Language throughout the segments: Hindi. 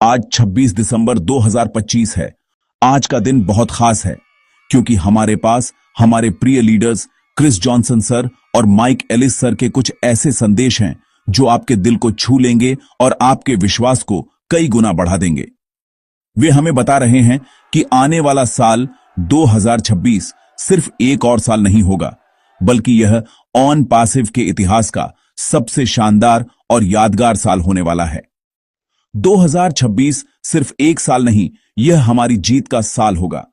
आज 26 दिसंबर 2025 है। आज का दिन बहुत खास है क्योंकि हमारे पास हमारे प्रिय लीडर्स क्रिस जॉनसन सर और माइक एलिस सर के कुछ ऐसे संदेश हैं जो आपके दिल को छू लेंगे और आपके विश्वास को कई गुना बढ़ा देंगे। वे हमें बता रहे हैं कि आने वाला साल 2026 सिर्फ एक और साल नहीं होगा, बल्कि यह ऑन पैसिव के इतिहास का सबसे शानदार और यादगार साल होने वाला है। 2026 सिर्फ एक साल नहीं, यह हमारी जीत का साल होगा।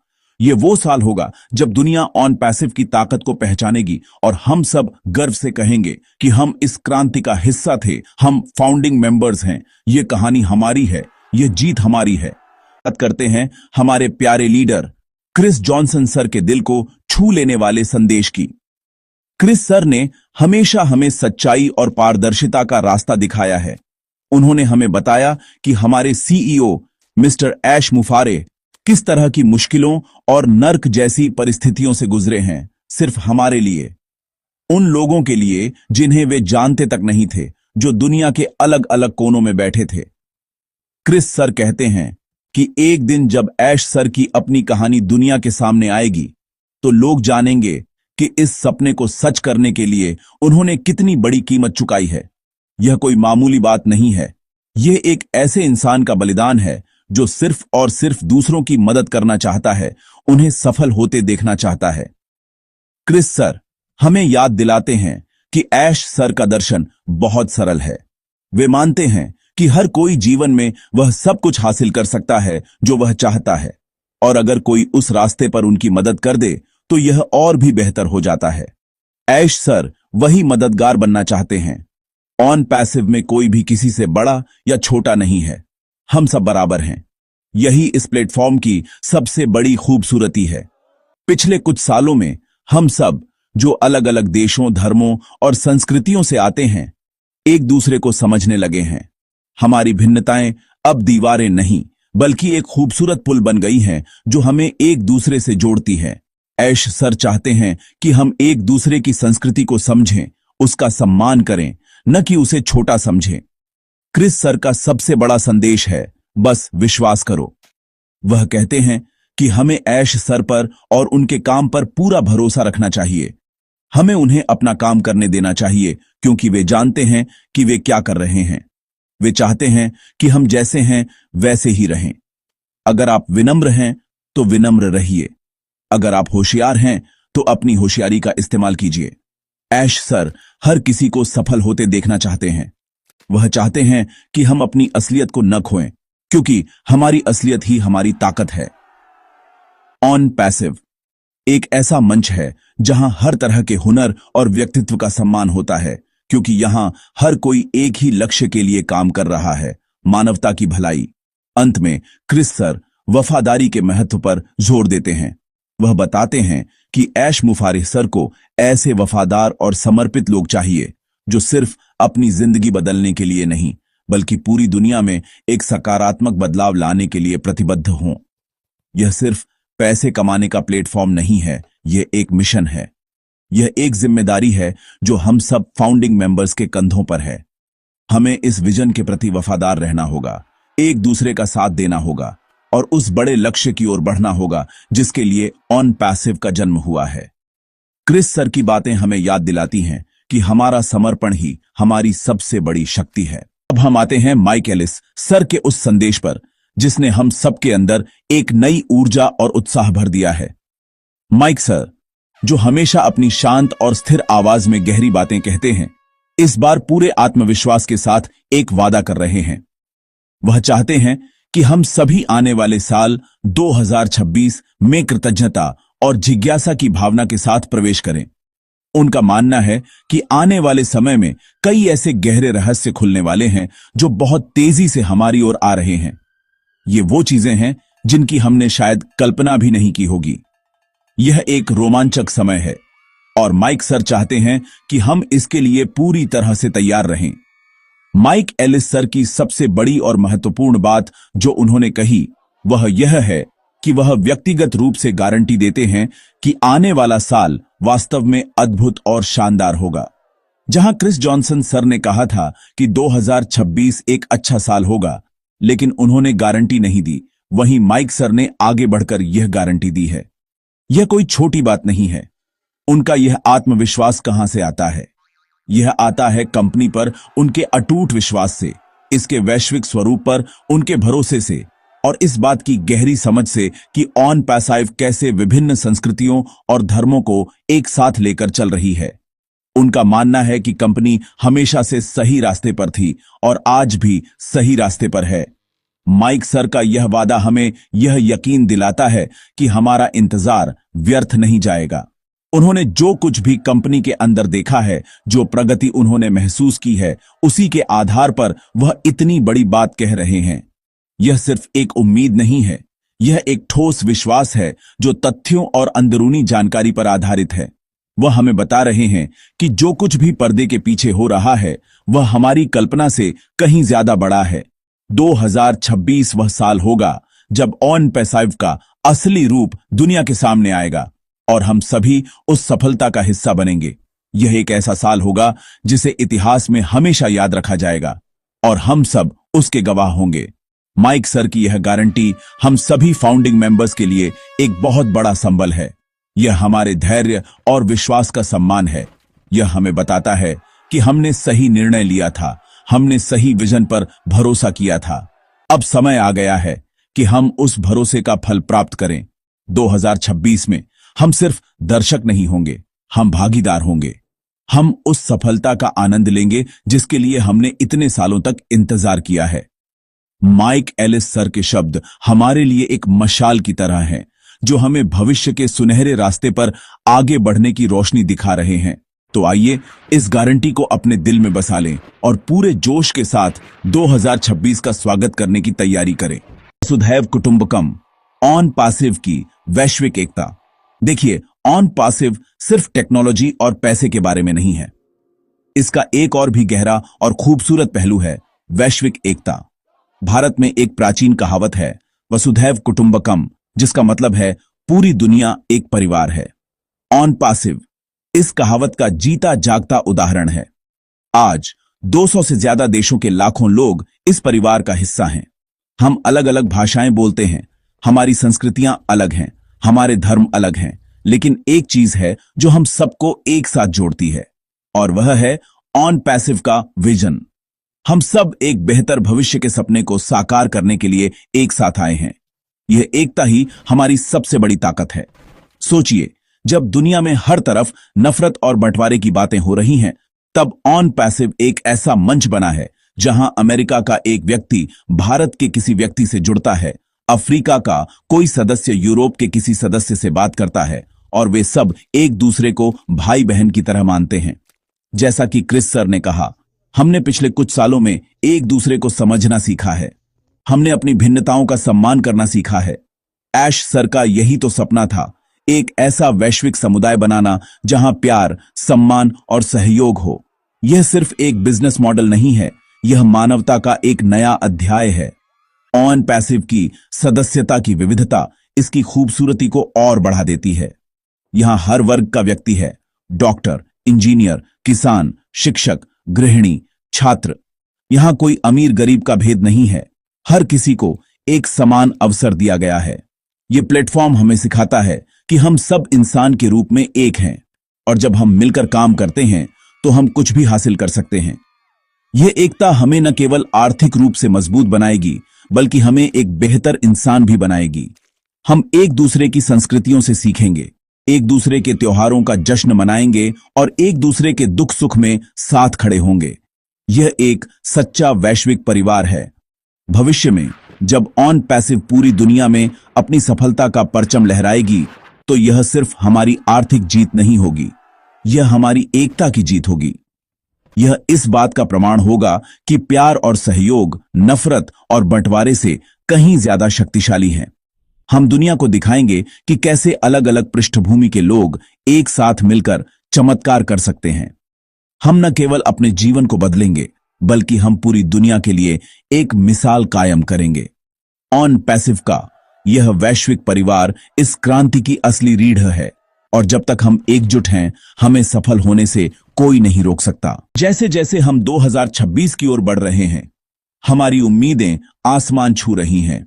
यह वो साल होगा जब दुनिया ऑन पैसिव की ताकत को पहचानेगी और हम सब गर्व से कहेंगे कि हम इस क्रांति का हिस्सा थे, हम फाउंडिंग मेंबर्स हैं। यह कहानी हमारी है, यह जीत हमारी है। बात करते हैं हमारे प्यारे लीडर क्रिस जॉनसन सर के दिल को छू लेने वाले संदेश की। क्रिस सर ने हमेशा हमें सच्चाई और पारदर्शिता का रास्ता दिखाया है। उन्होंने हमें बताया कि हमारे सीईओ मिस्टर ऐश मुफारे किस तरह की मुश्किलों और नर्क जैसी परिस्थितियों से गुजरे हैं, सिर्फ हमारे लिए, उन लोगों के लिए जिन्हें वे जानते तक नहीं थे, जो दुनिया के अलग अलग कोनों में बैठे थे। क्रिस सर कहते हैं कि एक दिन जब ऐश सर की अपनी कहानी दुनिया के सामने आएगी तो लोग जानेंगे कि इस सपने को सच करने के लिए उन्होंने कितनी बड़ी कीमत चुकाई है। यह कोई मामूली बात नहीं है, यह एक ऐसे इंसान का बलिदान है जो सिर्फ और सिर्फ दूसरों की मदद करना चाहता है, उन्हें सफल होते देखना चाहता है। क्रिस सर हमें याद दिलाते हैं कि ऐश सर का दर्शन बहुत सरल है। वे मानते हैं कि हर कोई जीवन में वह सब कुछ हासिल कर सकता है जो वह चाहता है, और अगर कोई उस रास्ते पर उनकी मदद कर दे तो यह और भी बेहतर हो जाता है। ऐश सर वही मददगार बनना चाहते हैं। ऑन पैसिव में कोई भी किसी से बड़ा या छोटा नहीं है, हम सब बराबर हैं। यही इस प्लेटफॉर्म की सबसे बड़ी खूबसूरती है। पिछले कुछ सालों में हम सब जो अलग अलग देशों, धर्मों और संस्कृतियों से आते हैं, एक दूसरे को समझने लगे हैं। हमारी भिन्नताएं अब दीवारें नहीं, बल्कि एक खूबसूरत पुल बन गई हैं जो हमें एक दूसरे से जोड़ती है। ऐश सर चाहते हैं कि हम एक दूसरे की संस्कृति को समझें, उसका सम्मान करें, न कि उसे छोटा समझें। क्रिस सर का सबसे बड़ा संदेश है, बस विश्वास करो। वह कहते हैं कि हमें ऐश सर पर और उनके काम पर पूरा भरोसा रखना चाहिए। हमें उन्हें अपना काम करने देना चाहिए क्योंकि वे जानते हैं कि वे क्या कर रहे हैं। वे चाहते हैं कि हम जैसे हैं वैसे ही रहें। अगर आप विनम्र हैं तो विनम्र रहिए, अगर आप होशियार हैं तो अपनी होशियारी का इस्तेमाल कीजिए। ऐश सर हर किसी को सफल होते देखना चाहते हैं। वह चाहते हैं कि हम अपनी असलियत को न खोएं, क्योंकि हमारी असलियत ही हमारी ताकत है। ऑन पैसिव एक ऐसा मंच है जहां हर तरह के हुनर और व्यक्तित्व का सम्मान होता है, क्योंकि यहां हर कोई एक ही लक्ष्य के लिए काम कर रहा है, मानवता की भलाई। अंत में क्रिस सर वफादारी के महत्व पर जोर देते हैं। वह बताते हैं कि ऐश मुफारे सर को ऐसे वफादार और समर्पित लोग चाहिए जो सिर्फ अपनी जिंदगी बदलने के लिए नहीं, बल्कि पूरी दुनिया में एक सकारात्मक बदलाव लाने के लिए प्रतिबद्ध हों। यह सिर्फ पैसे कमाने का प्लेटफॉर्म नहीं है, यह एक मिशन है। यह एक जिम्मेदारी है जो हम सब फाउंडिंग मेंबर्स के कंधों पर है। हमें इस विजन के प्रति वफादार रहना होगा, एक दूसरे का साथ देना होगा और उस बड़े लक्ष्य की ओर बढ़ना होगा जिसके लिए ऑन पैसिव का जन्म हुआ है। क्रिस सर की बातें हमें याद दिलाती हैं कि हमारा समर्पण ही हमारी सबसे बड़ी शक्ति है। अब हम आते हैं माइक एलिस सर के उस संदेश पर जिसने हम सबके अंदर एक नई ऊर्जा और उत्साह भर दिया है। माइक सर, जो हमेशा अपनी शांत और स्थिर आवाज में गहरी बातें कहते हैं, इस बार पूरे आत्मविश्वास के साथ एक वादा कर रहे हैं। वह चाहते हैं कि हम सभी आने वाले साल 2026 में कृतज्ञता और जिज्ञासा की भावना के साथ प्रवेश करें। उनका मानना है कि आने वाले समय में कई ऐसे गहरे रहस्य खुलने वाले हैं जो बहुत तेजी से हमारी ओर आ रहे हैं। ये वो चीजें हैं जिनकी हमने शायद कल्पना भी नहीं की होगी। यह एक रोमांचक समय है और माइक सर चाहते हैं कि हम इसके लिए पूरी तरह से तैयार रहें। माइक एलिस सर की सबसे बड़ी और महत्वपूर्ण बात जो उन्होंने कही वह यह है कि वह व्यक्तिगत रूप से गारंटी देते हैं कि आने वाला साल वास्तव में अद्भुत और शानदार होगा। जहां क्रिस जॉनसन सर ने कहा था कि 2026 एक अच्छा साल होगा, लेकिन उन्होंने गारंटी नहीं दी। वहीं माइक सर ने आगे बढ़कर यह गारंटी दी है। यह कोई छोटी बात नहीं है। उनका यह आत्मविश्वास कहां से आता है? यह आता है कंपनी पर उनके अटूट विश्वास से, इसके वैश्विक स्वरूप पर उनके भरोसे से, और इस बात की गहरी समझ से कि ऑन पैसिव कैसे विभिन्न संस्कृतियों और धर्मों को एक साथ लेकर चल रही है। उनका मानना है कि कंपनी हमेशा से सही रास्ते पर थी और आज भी सही रास्ते पर है। माइक सर का यह वादा हमें यह यकीन दिलाता है कि हमारा इंतजार व्यर्थ नहीं जाएगा। उन्होंने जो कुछ भी कंपनी के अंदर देखा है, जो प्रगति उन्होंने महसूस की है, उसी के आधार पर वह इतनी बड़ी बात कह रहे हैं। यह सिर्फ एक उम्मीद नहीं है, यह एक ठोस विश्वास है जो तथ्यों और अंदरूनी जानकारी पर आधारित है। वह हमें बता रहे हैं कि जो कुछ भी पर्दे के पीछे हो रहा है वह हमारी कल्पना से कहीं ज्यादा बड़ा है। 2026 वह साल होगा जब ऑन पैसिव का असली रूप दुनिया के सामने आएगा और हम सभी उस सफलता का हिस्सा बनेंगे। यह एक ऐसा साल होगा जिसे इतिहास में हमेशा याद रखा जाएगा और हम सब उसके गवाह होंगे। माइक सर की यह गारंटी हम सभी फाउंडिंग मेंबर्स के लिए एक बहुत बड़ा संबल है। यह हमारे धैर्य और विश्वास का सम्मान है। यह हमें बताता है कि हमने सही निर्णय लिया था, हमने सही विजन पर भरोसा किया था। अब समय आ गया है कि हम उस भरोसे का फल प्राप्त करें। 2026 में हम सिर्फ दर्शक नहीं होंगे, हम भागीदार होंगे। हम उस सफलता का आनंद लेंगे जिसके लिए हमने इतने सालों तक इंतजार किया है। माइक एलिस सर के शब्द हमारे लिए एक मशाल की तरह हैं, जो हमें भविष्य के सुनहरे रास्ते पर आगे बढ़ने की रोशनी दिखा रहे हैं। तो आइए इस गारंटी को अपने दिल में बसा लें और पूरे जोश के साथ 2026 का स्वागत करने की तैयारी करें। वसुधैव कुटुंबकम, ऑन पैसिव की वैश्विक एकता। देखिए, ऑन पैसिव सिर्फ टेक्नोलॉजी और पैसे के बारे में नहीं है। इसका एक और भी गहरा और खूबसूरत पहलू है वैश्विक एकता। भारत में एक प्राचीन कहावत है, वसुधैव कुटुंबकम, जिसका मतलब है पूरी दुनिया एक परिवार है। ऑन पैसिव इस कहावत का जीता जागता उदाहरण है। आज 200 से ज्यादा देशों के लाखों लोग इस परिवार का हिस्सा हैं। हम अलग अलग भाषाएं बोलते हैं, हमारी संस्कृतियां अलग हैं, हमारे धर्म अलग हैं, लेकिन एक चीज है जो हम सबको एक साथ जोड़ती है, और वह है ऑन पैसिव का विजन। हम सब एक बेहतर भविष्य के सपने को साकार करने के लिए एक साथ आए हैं। यह एकता ही हमारी सबसे बड़ी ताकत है। सोचिए, जब दुनिया में हर तरफ नफरत और बंटवारे की बातें हो रही हैं, तब ऑन पैसिव एक ऐसा मंच बना है जहां अमेरिका का एक व्यक्ति भारत के किसी व्यक्ति से जुड़ता है, अफ्रीका का कोई सदस्य यूरोप के किसी सदस्य से बात करता है, और वे सब एक दूसरे को भाई बहन की तरह मानते हैं। जैसा कि क्रिस सर ने कहा, हमने पिछले कुछ सालों में एक दूसरे को समझना सीखा है। हमने अपनी भिन्नताओं का सम्मान करना सीखा है। ऐश सर का यही तो सपना था, एक ऐसा वैश्विक समुदाय बनाना जहां प्यार, सम्मान और सहयोग हो। यह सिर्फ एक बिजनेस मॉडल नहीं है, यह मानवता का एक नया अध्याय है। ऑन पैसिव की सदस्यता की विविधता इसकी खूबसूरती को और बढ़ा देती है। यहां हर वर्ग का व्यक्ति है, डॉक्टर, इंजीनियर, किसान, शिक्षक, गृहिणी, छात्र। यहां कोई अमीर गरीब का भेद नहीं है, हर किसी को एक समान अवसर दिया गया है। यह प्लेटफॉर्म हमें सिखाता है कि हम सब इंसान के रूप में एक हैं, और जब हम मिलकर काम करते हैं तो हम कुछ भी हासिल कर सकते हैं। यह एकता हमें न केवल आर्थिक रूप से मजबूत बनाएगी, बल्कि हमें एक बेहतर इंसान भी बनाएगी। हम एक दूसरे की संस्कृतियों से सीखेंगे, एक दूसरे के त्योहारों का जश्न मनाएंगे और एक दूसरे के दुख सुख में साथ खड़े होंगे। यह एक सच्चा वैश्विक परिवार है। भविष्य में जब ऑन पैसिव पूरी दुनिया में अपनी सफलता का परचम लहराएगी, तो यह सिर्फ हमारी आर्थिक जीत नहीं होगी, यह हमारी एकता की जीत होगी। यह इस बात का प्रमाण होगा कि प्यार और सहयोग नफरत और बंटवारे से कहीं ज्यादा शक्तिशाली हैं। हम दुनिया को दिखाएंगे कि कैसे अलग अलग पृष्ठभूमि के लोग एक साथ मिलकर चमत्कार कर सकते हैं। हम न केवल अपने जीवन को बदलेंगे, बल्कि हम पूरी दुनिया के लिए एक मिसाल कायम करेंगे। ऑन पैसिव का यह वैश्विक परिवार इस क्रांति की असली रीढ़ है, और जब तक हम एकजुट हैं, हमें सफल होने से कोई नहीं रोक सकता। जैसे जैसे हम 2026 की ओर बढ़ रहे हैं, हमारी उम्मीदें आसमान छू रही हैं।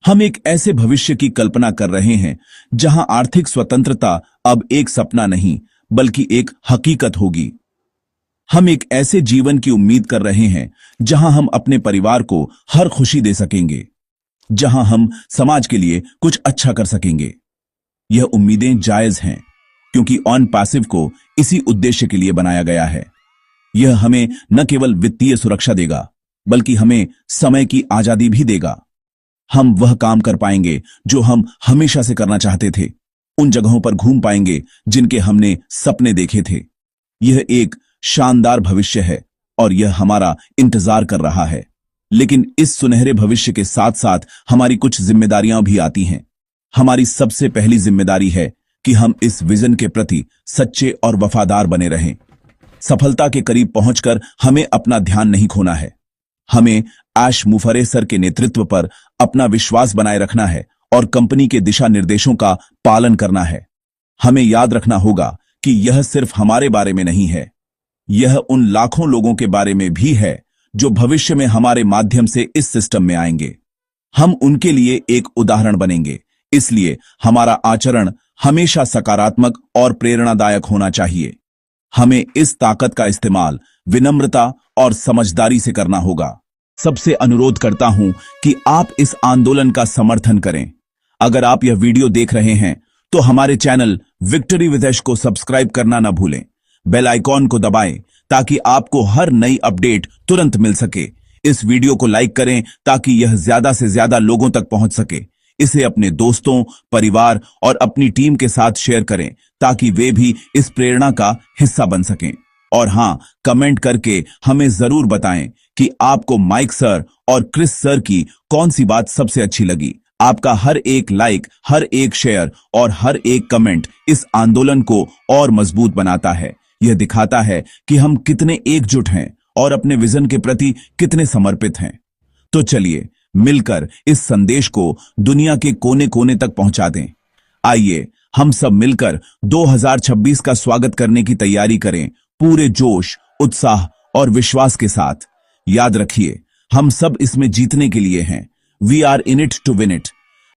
हम एक ऐसे भविष्य की कल्पना कर रहे हैं जहां आर्थिक स्वतंत्रता अब एक सपना नहीं बल्कि एक हकीकत होगी। हम एक ऐसे जीवन की उम्मीद कर रहे हैं जहां हम अपने परिवार को हर खुशी दे सकेंगे, जहां हम समाज के लिए कुछ अच्छा कर सकेंगे। यह उम्मीदें जायज हैं क्योंकि ऑन पैसिव को इसी उद्देश्य के लिए बनाया गया है। यह हमें न केवल वित्तीय सुरक्षा देगा बल्कि हमें समय की आजादी भी देगा। हम वह काम कर पाएंगे जो हम हमेशा से करना चाहते थे, उन जगहों पर घूम पाएंगे जिनके हमने सपने देखे थे। यह एक शानदार भविष्य है और यह हमारा इंतजार कर रहा है। लेकिन इस सुनहरे भविष्य के साथ साथ हमारी कुछ जिम्मेदारियां भी आती हैं। हमारी सबसे पहली जिम्मेदारी है कि हम इस विजन के प्रति सच्चे और वफादार बने रहें। सफलता के करीब पहुंचकर हमें अपना ध्यान नहीं खोना है। हमें ऐश मुफरे सर के नेतृत्व पर अपना विश्वास बनाए रखना है और कंपनी के दिशा निर्देशों का पालन करना है। हमें याद रखना होगा कि यह सिर्फ हमारे बारे में नहीं है, यह उन लाखों लोगों के बारे में भी है जो भविष्य में हमारे माध्यम से इस सिस्टम में आएंगे। हम उनके लिए एक उदाहरण बनेंगे, इसलिए हमारा आचरण हमेशा सकारात्मक और प्रेरणादायक होना चाहिए। हमें इस ताकत का इस्तेमाल विनम्रता और समझदारी से करना होगा। सबसे अनुरोध करता हूं कि आप इस आंदोलन का समर्थन करें। अगर आप यह वीडियो देख रहे हैं तो हमारे चैनल विक्ट्री विद यश को सब्सक्राइब करना न भूलें। बेल आइकॉन को दबाएं ताकि आपको हर नई अपडेट तुरंत मिल सके। इस वीडियो को लाइक करें ताकि यह ज्यादा से ज्यादा लोगों तक पहुंच सके। इसे अपने दोस्तों, परिवार और अपनी टीम के साथ शेयर करें ताकि वे भी इस प्रेरणा का हिस्सा बन सकें। और हां, कमेंट करके हमें जरूर बताएं कि आपको माइक सर और क्रिस सर की कौन सी बात सबसे अच्छी लगी। आपका हर एक लाइक, हर एक शेयर और हर एक कमेंट इस आंदोलन को और मजबूत बनाता है। यह दिखाता है कि हम कितने एकजुट हैं और अपने विजन के प्रति कितने समर्पित हैं। तो चलिए मिलकर इस संदेश को दुनिया के कोने कोने तक पहुंचा दें। आइए हम सब मिलकर 2026 का स्वागत करने की तैयारी करें, पूरे जोश, उत्साह और विश्वास के साथ। याद रखिए, हम सब इसमें जीतने के लिए हैं। We are in it to win it.